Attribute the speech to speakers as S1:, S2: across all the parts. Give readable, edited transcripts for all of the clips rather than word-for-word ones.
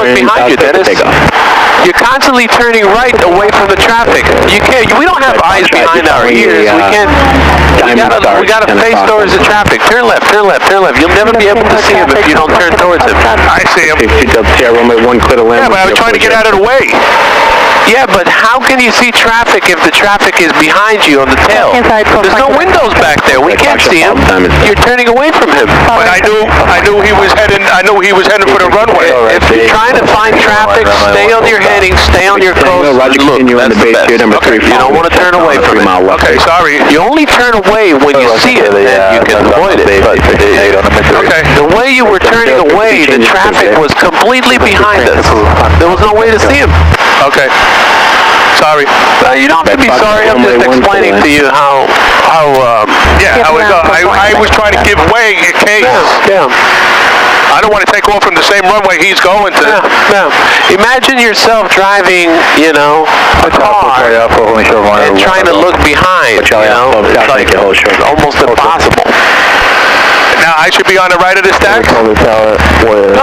S1: look behind you, Dennis. You're constantly turning right away from the traffic. You can't. We don't have eyes behind our ears. We can't. We gotta face towards the traffic. Turn left. Turn left. Turn left. You'll never be able to see him if you don't turn towards him.
S2: I see him.
S1: Yeah, but I was trying to get out of the way. Yeah, but how can you see traffic if the traffic is behind you on the tail? There's no windows back there. We can't see him. You're turning away from him.
S2: But I knew he was heading. I knew he was heading for the runway.
S1: If you're trying to find traffic, stay on your heading, stay on your coast. Look, that's the best. Okay, you don't want to turn away from it.
S2: Okay, sorry.
S1: You only turn away when you see it, and you can avoid it. But
S2: Okay.
S1: the way you were turning away, the traffic was completely behind us. There was no way to see him.
S2: Okay. Sorry.
S1: You don't have to be sorry. I'm just explaining to you how
S2: I was trying to give way in case.
S1: Yeah.
S2: I don't want to take off from the same runway he's going to.
S1: Yeah. Imagine yourself driving, a car and trying to look behind. It's like almost impossible.
S2: Now I should be on the right of the stack?
S1: No,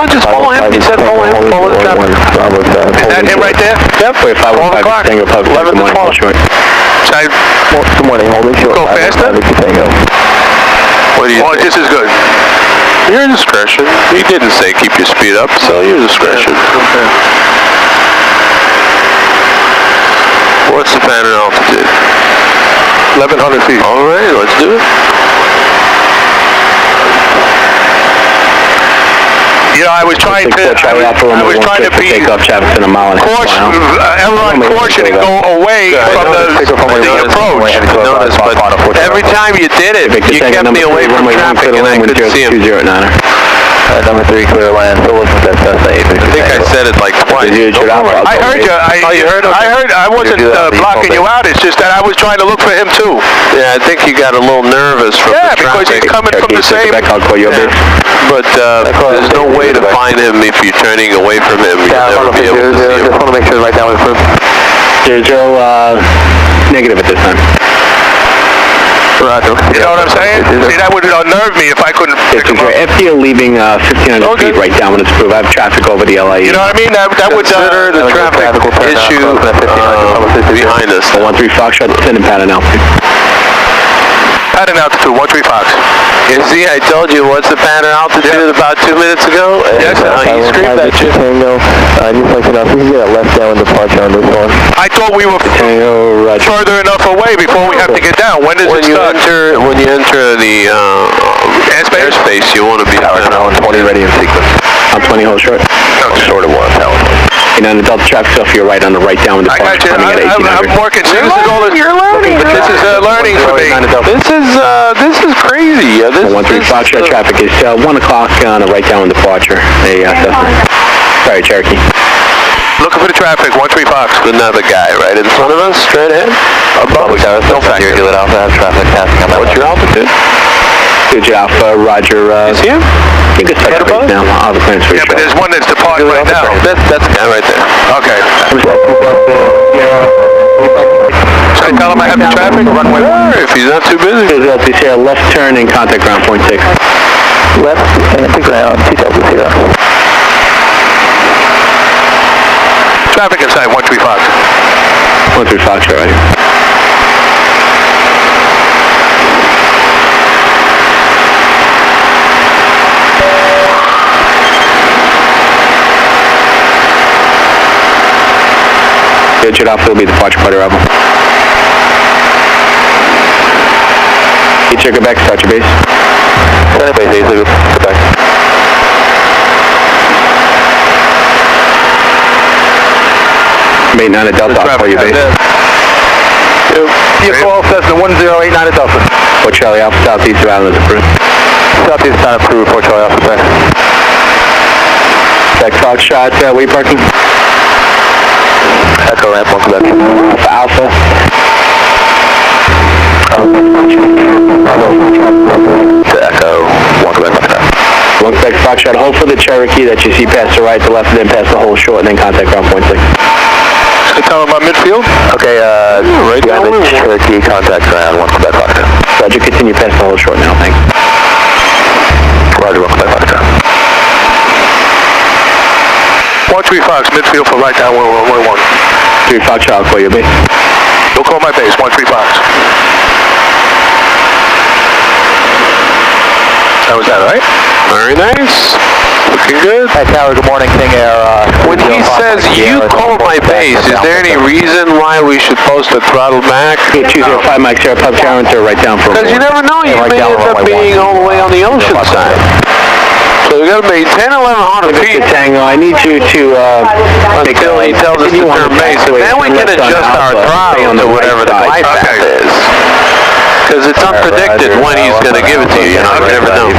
S1: just follow him. He said follow him. Follow the traffic.
S2: Is that him right there?
S1: Yep. 12 o'clock. 11 to 12.
S2: Should I go faster?
S1: What do you think?
S2: This is good.
S1: Your discretion. He didn't say keep your speed up, so your discretion.
S2: Okay.
S1: What's the pattern altitude?
S2: 1,100 feet.
S1: All right, let's do it.
S2: I was trying to be caution and go away from the approach.
S1: Notice, but every time you did it, you kept me away from traffic and I couldn't see him.
S3: Number 3, clear land. So listen to that.
S1: I think I said it like twice.
S2: I heard you.
S1: You heard? Okay.
S2: I heard. I wasn't blocking you out. It's just that I was trying to look for him too.
S1: Yeah, I think you got a little nervous from the traffic.
S2: Because he's coming from the same.
S1: But there's no way to find him if you're turning away from him. You'll never be able to see him.
S3: Just want to make sure right now we're approved.
S4: 0, negative at this time.
S2: You know what I'm saying? See, that would unnerve me if I couldn't pick him up.
S4: After you're leaving 1,500 feet right down when it's approved, I have traffic over the LA.
S2: You know what I mean? That would
S1: consider the traffic issue behind us.
S4: 13 Foxtrot, descend and pattern altitude.
S2: Pattern altitude, 13 Fox.
S1: You see, I told you what's the pattern altitude about 2 minutes ago?
S2: Yes,
S1: he screamed at you.
S3: Just like enough, we can get a left down departure on this one.
S2: I thought we were further enough away before we have to get down. When does it start?
S1: When you enter the airspace, you want to be
S3: Tower now 20 ready in sequence.
S4: I'm 20 hold short.
S3: Short of 1, Tower 20.
S4: And on the Delta traffic stuff, you're right on the right down with the
S2: I got you. I'm more concerned.
S1: You're learning.
S2: This is learning for me.
S1: This is crazy.
S4: 13 Foxtrot traffic is 1 o'clock on a right down departure. Sorry, Cherokee.
S2: Looking for the traffic, 13 Fox.
S1: Another guy right in front of us, straight ahead.
S3: Above us. No factor. Hewlett Alpha has traffic passing on that.
S1: What's your altitude?
S4: Good Alpha, Roger.
S1: You see him?
S4: You can set up now. I'll have the clearance for you.
S2: Yeah, but there's one that's departing right now.
S1: That's the guy right there.
S2: Okay. Should I tell him I have the traffic? Runway 1?
S1: If he's not too busy.
S4: He's here, left turn and contact ground point 6.
S3: Left, and I think I on T-0.
S2: Traffic inside, 13 Fox.
S4: 13 Fox, right here. Jet off will be departure party arrival. You check it back, start your base.
S3: Base, go back.
S4: Mate 9 at Delta, I'll call your base.
S3: Your call, Cessna 1089 at Delta.
S4: Fort Charlie Alpha, Southeast of Island is approved.
S3: Southeast is not approved, Fort Charlie Alpha, back.
S4: Back Foxtrot, where you parking?
S3: Echo ramp, 1 Quebec.
S4: Alpha.
S3: To Echo, 1 Quebec.
S4: 1 Quebec Foxtrot, hold for the Cherokee that you see past the right, the left, and then past the whole short, and then contact ground point 6.
S2: Should I tell him about midfield?
S3: Okay, right behind the Cherokee, contact ground, 1 Quebec Foxtrot.
S4: Roger, continue past the whole short now, thanks.
S3: Roger, 1 Quebec Foxtrot.
S2: 13 Fox, midfield for right down 111.
S4: 3 Fox, I'll call your base.
S2: Don't call my base, 13 Fox. That was that, right?
S1: Very nice. Looking good.
S3: Hey, Tower, good morning. King Air.
S1: When he says you call my base, is there any reason why we should post a throttle back?
S4: 205 Mike Sierra, Pub Tower, right down for
S1: Because you never know, you may end up being all the way on the ocean side. So we got to be 10, 1100 feet.
S4: Tango, I need you to
S1: until he tells us to turn base, and then we can adjust our throttle to whatever the glide path is. Because it's unpredicted when he's going to give it to you. You know, you never know.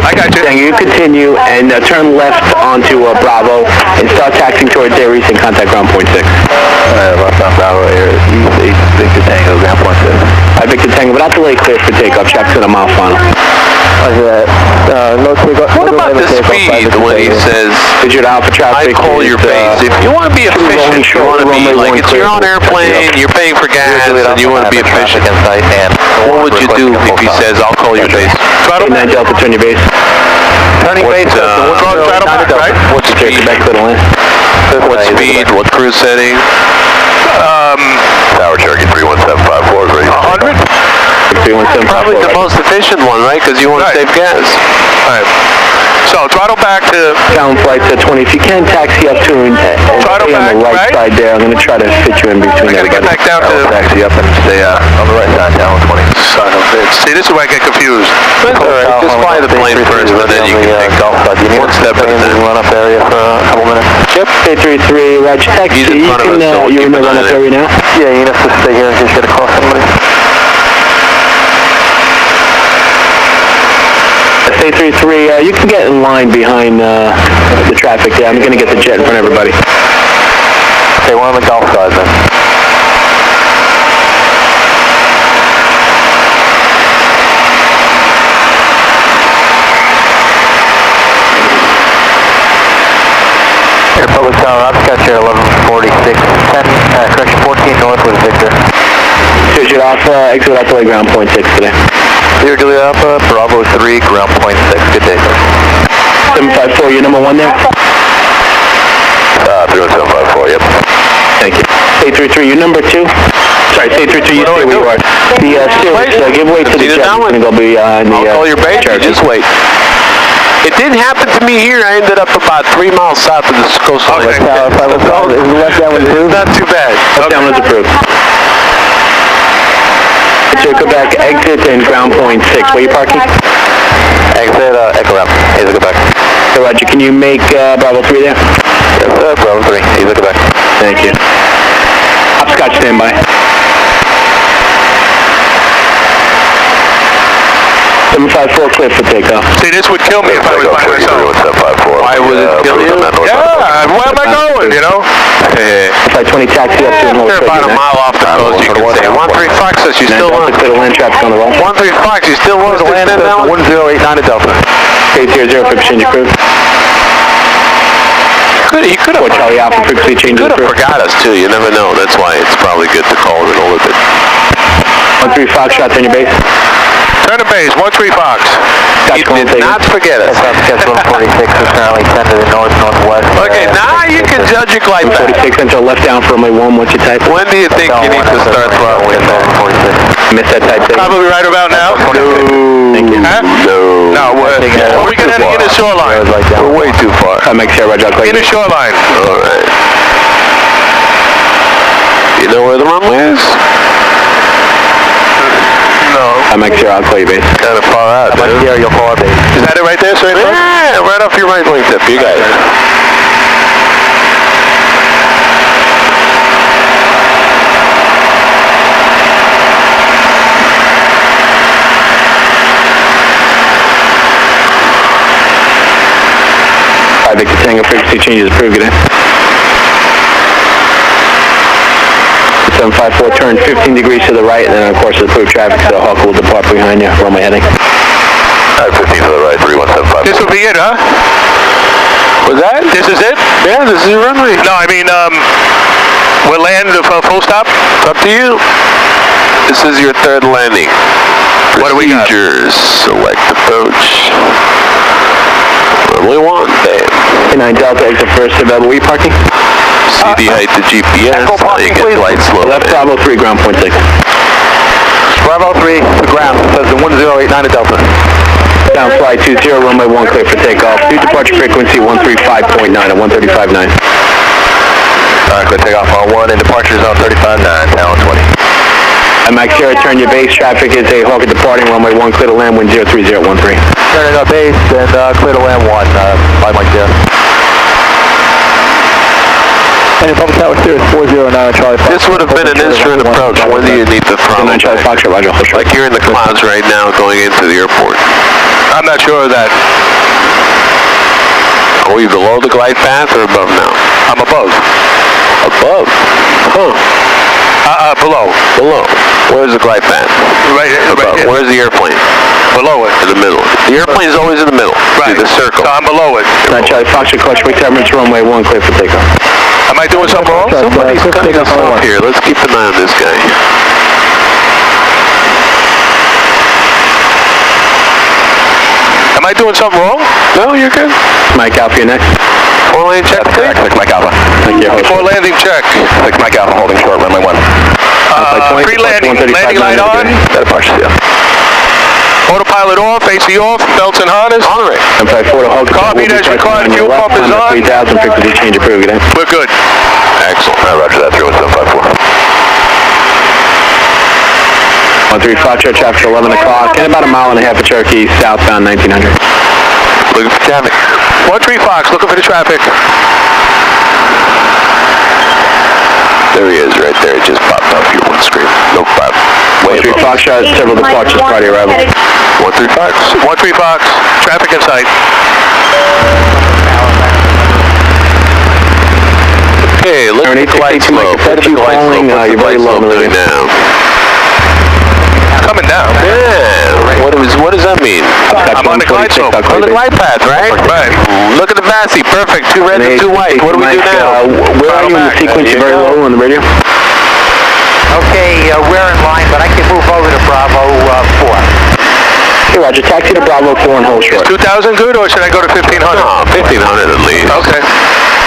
S2: I got you.
S4: Tango, you continue and turn left onto Bravo and start taxiing towards Aries and contact ground point 6.
S3: Left on Bravo, Aries, East Victor Tango, ground point 6.
S4: Victor Tango, without delay, clear for takeoff. Checks in a mile final.
S1: What about the speed when he says, I call your base? If you want to be efficient, you want to be like, it's your own airplane, you're paying for gas, and you want to be efficient. What would you do if he says, I'll call your base?
S2: Throttle back.
S4: Delta, turn your base.
S1: Turning base,
S2: throttle back, right?
S1: What speed? What speed? What cruise setting?
S3: Tower Cherokee 31754, great.
S2: 100?
S1: Probably the most efficient one, right? Because you want to save gas.
S2: All right. So throttle back to
S4: Down flight to 20. If you can, taxi up to and
S2: Throttle
S4: stay on the
S2: back,
S4: right side there. I'm going to try to fit you in between.
S2: I gotta get back down to
S3: Taxi up and stay on the right side, down 20.
S2: Son of a bitch. See, this is where I get confused.
S1: That's all right. Just fly the plane first, and then you can take one step at a time.
S3: Run up area for a couple minutes.
S4: Yep, 833, Roger. Taxi.
S1: He's in front of us, so we'll
S4: You're
S1: keep
S4: in the
S1: an eye
S4: run-up
S1: there.
S4: area now?
S3: Yeah, you have to stay here in case you get across somebody.
S4: A333, you can get in line behind the traffic there. I'm going to get the jet in front of everybody.
S3: Okay, we're on the Gulf side then. Air Public Tower, Oscar here, 1146, 10, correction, 14 north with Victor.
S4: Digit Alpha, exit out to lay ground point 6 today.
S3: Zero Juliet Alpha, Bravo 3, ground point 6, good day.
S4: 754, your number 1 there?
S3: 31754, yep.
S4: Thank you. 833, your number 2? Sorry, 833, you stay where you are. The Sirius, give way to the jet. It's going to go behind the
S1: I'll call your base, you just wait. It didn't happen to me here. I ended up about 3 miles south of the coastline.
S2: Okay.
S4: Left down was approved?
S2: Not too bad.
S4: Left down was approved. So Quebec, exit and ground point 6. Where are you parking?
S3: Exit, Echo Ramp, Hazel, Quebec.
S4: So Roger, can you make Bravo 3 there?
S3: Yes, Bravo 3, Hazel, Quebec.
S4: Thank you. Hopscotch standby. 754, clear for takeoff.
S2: See, this would kill me if I was by myself.
S3: 754.
S1: Why would it kill you?
S2: Yeah, where am I going, you know?
S4: Flight 20, taxi up to and hold
S1: They're about a mile off the coast, you can say. 13 Fox says you still want
S4: to land traffic on the roll.
S1: 13 Fox, you still want to land that one?
S3: 1089 to Delta.
S4: 800, frequency change approved.
S1: He could have
S4: Charlie Alpha, frequency change approved.
S1: forgot us too. You never know. That's why it's probably good to call it a little bit.
S4: 13 Fox, shots on your base.
S2: Turn to base, 13 Fox.
S1: He did not forget us.
S3: Sketch 146 is currently 10 to the north-northwest.
S1: Okay, now you can judge your glide path.
S4: 46 until left down for runway 1, what's your type?
S1: When do you think you need to start throttling?
S4: Miss that type thing.
S2: Probably right about now.
S4: No.
S2: Huh? No, we're going to get a shoreline.
S3: We're way too far.
S4: Make sure, Roger, I'll call you.
S2: In a shoreline.
S1: All right. You know where the runway is?
S2: No.
S4: I'll make sure, I'll call you, base.
S1: Kind of far out, dude.
S3: Yeah, you'll call our base.
S2: Is that it right there, straight across?
S1: Yeah, right off your right wingtip. You got it.
S4: Victor Tango, frequency changes approved, good day. 754, turn 15 degrees to the right, and then of course approved traffic, so Hawk will depart behind you. Runway heading.
S3: 15 to the right, 3175.
S2: This will be it, huh?
S1: Was that?
S2: This is it?
S1: Yeah, this is your runway.
S2: No, I mean, we'll land full stop?
S1: It's up to you. This is your third landing.
S2: What do we got?
S1: Procedures. Select approach. Runway 1, babe.
S4: 9 Delta, exit first available. Where are you parking?
S1: CD height to GPS. You get light slope.
S4: Left Bravo 3, ground point 6.
S3: Bravo 3, the ground. It says the 1089 to Delta.
S4: Down fly 20, runway 1 clear for takeoff. New departure frequency 135.9 at 135.9.
S3: Alright, clear takeoff on 1 and departure zone 35.9, down 20.
S4: Max Sierra, turn your base. Traffic is a Hawker departing, runway 1 clear to land, wind 03013.
S3: Turning our base and clear to land 1, by Mike Sierra. And Public Tower Sirius 409 Charlie Fox.
S1: This would have been an instrument approach. When do you need the throttle?
S4: 9 Charlie Fox, Roger.
S1: Like you're in the clouds right now going into the airport.
S2: I'm not sure of that.
S1: Are we below the glide path or above now?
S2: I'm above.
S1: Above? Huh.
S2: Below.
S1: Below. Where's the glide path?
S2: Right here.
S1: Where's the airplane?
S2: Below it.
S1: In the middle. The airplane's always in the middle.
S2: Right.
S1: See the circle.
S2: So I'm below it.
S4: 9 Charlie Fox, clutch quick turbulence, runway 1 clear for takeoff.
S2: Am I doing something wrong?
S1: Somebody's cutting us off here. Let's keep an eye on this guy.
S2: Am I doing something wrong?
S1: No, you're good.
S4: Mike Alpha, you're next.
S1: 4-lane check.
S3: Correct, 6 Mike Alpha.
S4: Thank you.
S2: Before landing check.
S3: 6 Mike Alpha, holding short, runway 1.
S2: Pre-landing. Landing light on.
S3: Departure seal.
S2: Autopilot off, AC off, belts and harness.
S1: On it.
S4: 754 to Hawker.
S2: Copy, that's required. Fuel pump is on.
S4: 3000, 50 change approved, good day.
S2: We're good.
S1: Excellent.
S3: Roger that, 31754.
S4: 13 Foxtrot, traffic 11 o'clock, and about a mile and a half of Cherokee, southbound 1900.
S1: Looking for traffic.
S2: 13 Fox, looking for the traffic.
S1: There he is, right there. It just popped up your windscreen. No problem. Way
S4: 13 Foxtrot, several departures prior to arrival.
S1: 13 Fox.
S2: 13 Fox, traffic in sight.
S1: Okay, look at the glide slope.
S4: That's you falling, you're very low in the river.
S1: Now.
S2: Coming down.
S1: Yeah. What does that mean?
S2: I'm on the glide slope.
S1: On the glide path, right?
S2: Right.
S1: Look at the Vassie. Perfect. 2 red and 2 white. What do we do now?
S4: Where are you in the sequence? You're very low on the radio.
S3: Okay, we're in line, but I can move over to Bravo 4.
S4: Okay, Roger. Taxi to Bravo 4 and hold short.
S2: 2,000 good, or should I go to 1,500?
S1: No, 1,500 at least.
S2: Okay.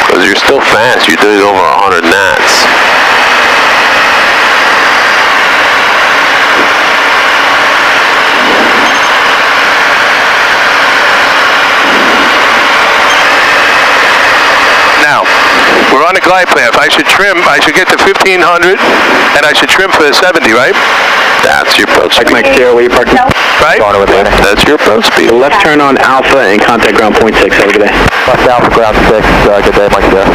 S1: Because you're still fast. You're doing over 100 knots.
S2: Now, we're on the glide path. I should get to 1,500, and I should trim for the 70, right?
S1: That's your approach speed.
S4: Mike Sierra, where you parking?
S2: Right?
S1: That's your approach speed.
S4: Left turn on Alpha and contact ground point 6. Have a good day.
S3: Left Alpha, ground 6. Good day, Mike Sierra.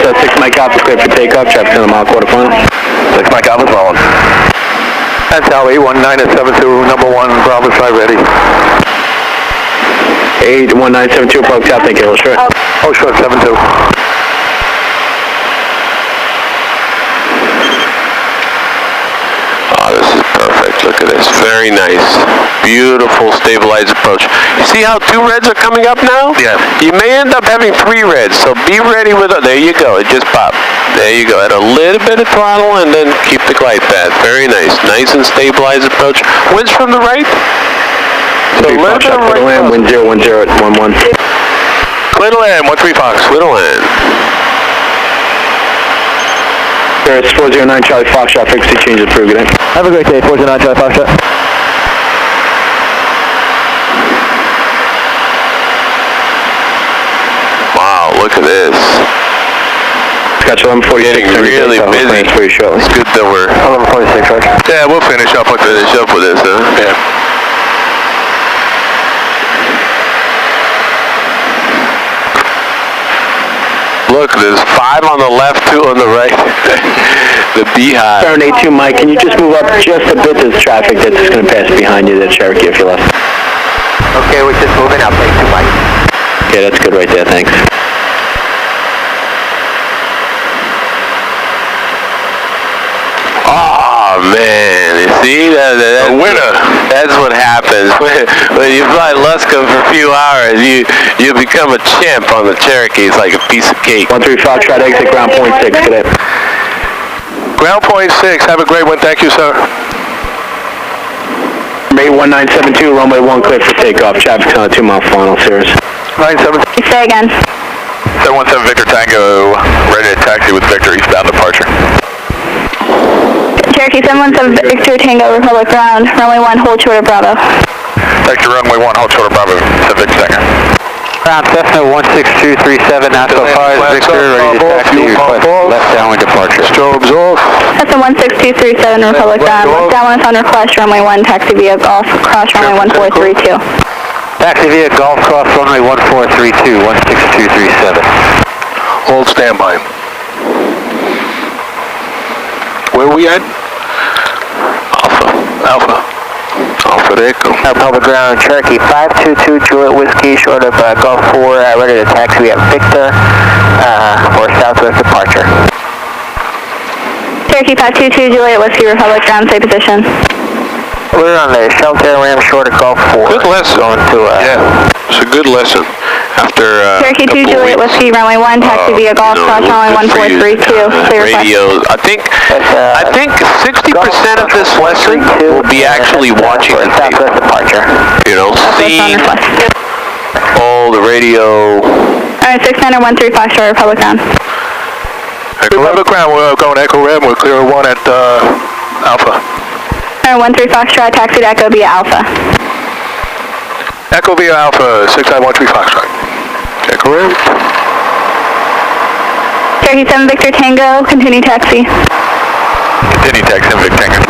S4: So 6 Mike Alpha, clear for takeoff. Traffic on the mile quarter final.
S3: 6 Mike Alpha, rolling. That's Howie, 1972, number 1, Bravo 5 ready.
S4: 81972, approach south, thank you, hold short.
S3: Oh, short, 72.
S1: Oh, this is perfect. Look at this. Very nice. Beautiful stabilized approach. You see how 2 reds are coming up now?
S2: Yeah.
S1: You may end up having 3 reds, so be ready with it. There you go. It just popped. There you go. Add a little bit of throttle and then keep the glide path. Very nice. Nice and stabilized approach. Winds from the right? So a little bit of right.
S4: Land, wind 010 at 11.
S2: Clear to land, 13 Fox.
S1: Clear to land.
S4: Paris 409 Charlie Foxtrot, frequency change approved, good day.
S3: Have a great day, 409 Charlie Foxtrot.
S1: Wow, look at this.
S4: Scotch 1146.
S1: Getting really busy.
S4: For you shortly.
S1: It's good that we're
S3: 1146, Roger.
S2: Yeah, we'll finish up with this.
S1: this, huh?
S2: Yeah.
S1: Look, there's 5 on the left, 2 on the right. The Beehive.
S4: Turn 82 Mike, can you just move up just a bit? There's traffic that's just going to pass behind you, that Cherokee if you're left.
S3: Okay, we're just moving up, thank you, Mike.
S4: Okay, that's good right there, thanks.
S1: Oh, man. You see? That's
S2: a winner.
S1: That's what happens. When you fly Luscombe for a few hours, you become a champ on the Cherokee. It's like a piece of cake.
S4: 13 Foxtrot, exit ground point 6, good day.
S2: Ground point 6. Have a great one. Thank you, sir.
S4: 81972, runway 1 clear for takeoff. Traffic's on a 2 mile final, Cirrus.
S3: 972.
S5: Say again.
S2: 717 Victor Tango, ready to taxi with Victor, eastbound departure.
S5: Cherokee 717 Victor Tango, Republic ground, runway 1, hold short of Bravo.
S2: Victor, runway 1, hold short of Bravo, 7 Victor Tango.
S3: Ground Cessna 16237, Nassau 5, Victor, ready to taxi, request left downwind departure.
S2: Strobes off.
S5: That's a 16237 Republic ground, left downwind on request, runway 1, taxi via Golf, cross runway 1432.
S3: Taxi via Golf cross runway 1432, 16237.
S2: Hold standby. Where are we at? Alpha. Alpha to Echo.
S3: Public ground, Cherokee 522 Juliet Whiskey, short of Golf 4, ready to taxi at Victor for southwest departure.
S5: Cherokee 522 Juliet Whiskey, Republic ground, stay position.
S3: We're on the shelter ram short of Golf 4.
S2: Good lesson.
S3: Going to,
S2: yeah, it's a good lesson. After
S5: Cherokee 2 Juliet Whiskey, runway 1, taxi via Golf, cross runway 1432, clear
S1: Radio. I think 60% of this lesson will be actually watching the tape.
S3: southwest departure.
S1: You know, seeing all the radio.
S5: Alright, 69135 Foxtrot, Republic ground.
S2: Republic ground, we're going Echo Ram, we're clear 1 at Alpha.
S5: Alright, 13 Foxtrot, taxi to Echo via Alpha.
S2: Echo via Alpha, 6913 Foxtrot. Echo Ram.
S5: Cherokee 7 Victor Tango, continue taxi.
S2: Continue taxi, Victor Tango.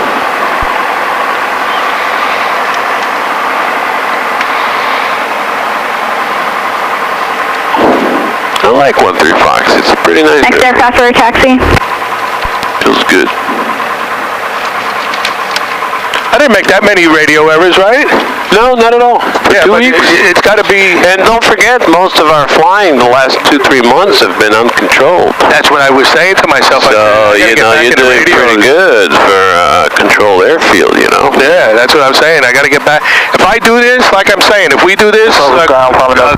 S1: I like 13 Fox. It's pretty nice.
S5: Next aircraft for a taxi.
S1: Feels good.
S2: I didn't make that many radio errors, right?
S1: No, not at all. For
S2: Yeah,
S1: 2
S2: but
S1: weeks.
S2: it's got to be...
S1: And don't forget, most of our flying the last 2-3 months have been uncontrolled.
S2: That's what I was saying to myself.
S1: So, you know, you're doing pretty good for controlled airfield, you know?
S2: Yeah, that's what I'm saying. I got to get back. If I do this, like I'm saying, if we do this a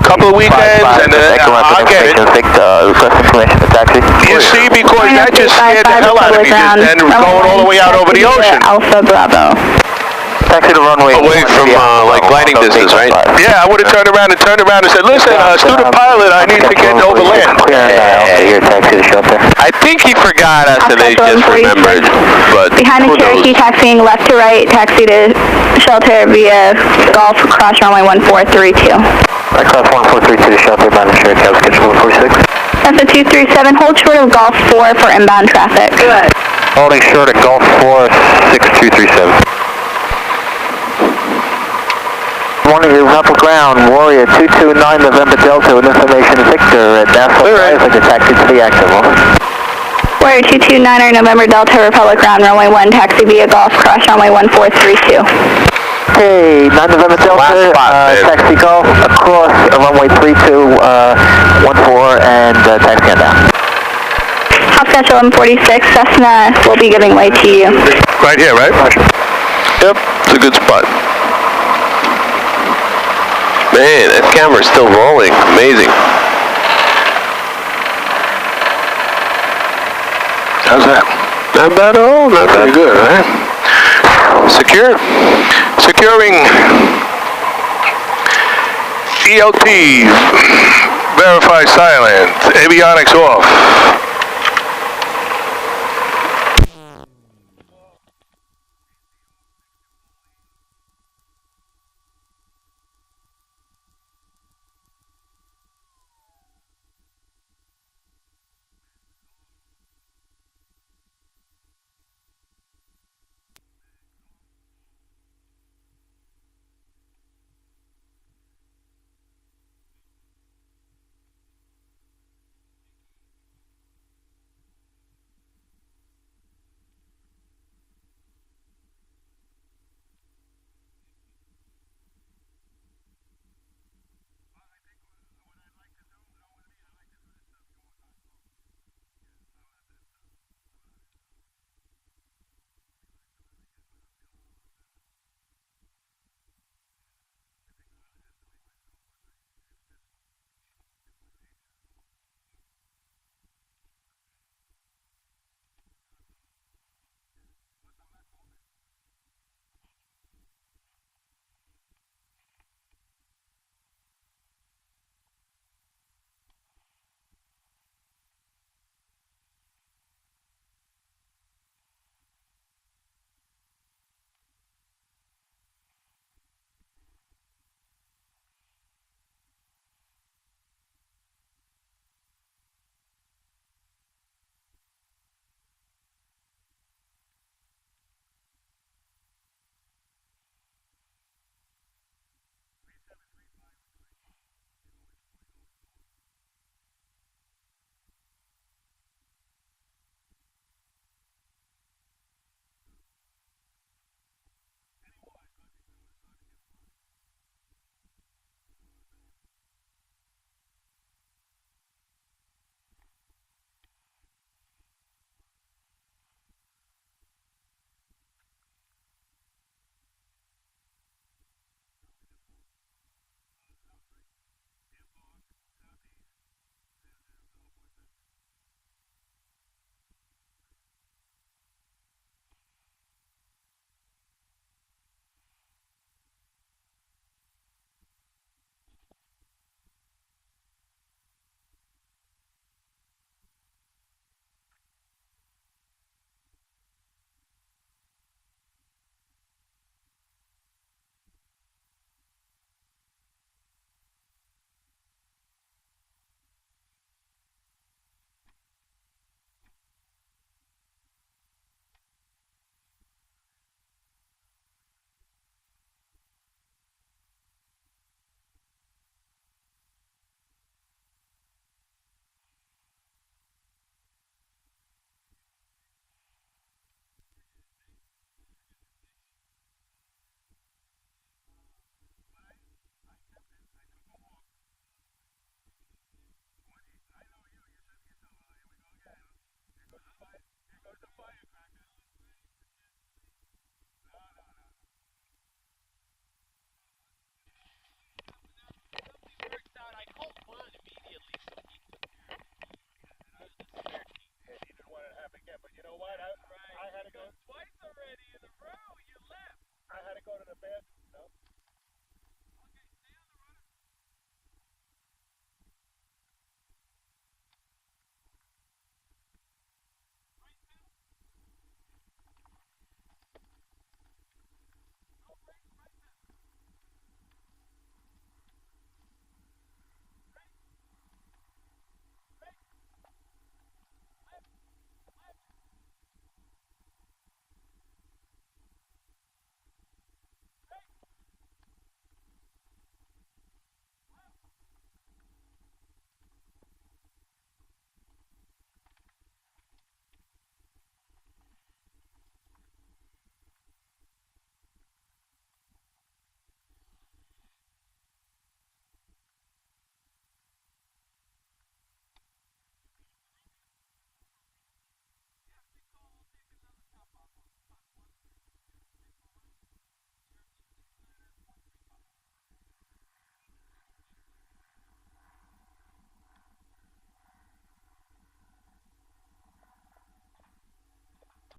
S2: couple of weekends, and I'll get it.
S3: Request information to taxi.
S2: You see, because that just scared the hell out of me, just then going all the way out over the ocean.
S5: Alpha Bravo.
S3: Taxi to runway.
S1: Away from, like, gliding distance, right?
S2: Yeah, I would have turned around and said, listen, student pilot, I need to get over land.
S3: Here, taxi to shelter.
S1: I think he forgot us and they just remembered, but
S5: Behind the
S1: who knows?
S5: Cherokee, taxiing left to right, taxi to shelter via Golf, cross runway 1432.
S3: Right, cross 1432 to shelter, behind the Cherokee, schedule 146.
S5: That's a 237, hold short of Golf 4 for inbound traffic. Good.
S3: Holding short of Golf 4, 6237. Morning, Republic ground, Warrior 229 November Delta with information to Victor at Nassau 5 with the taxi to the active.
S5: Warrior 229er November Delta, Republic ground, runway 1, taxi via Golf, cross runway 1432.
S3: Hey, 9 November Delta, taxi Golf, across runway 32, 14, and taxi on down.
S5: Hopscotch 1146, Cessna will be giving way to you.
S2: Right here, right?
S1: Yep, it's a good spot. Man, that camera's still rolling. Amazing.
S2: How's that?
S1: Not bad at all. Not bad.
S2: Pretty good, right?
S1: Secure.
S2: Securing ELT, verify silent, avionics off.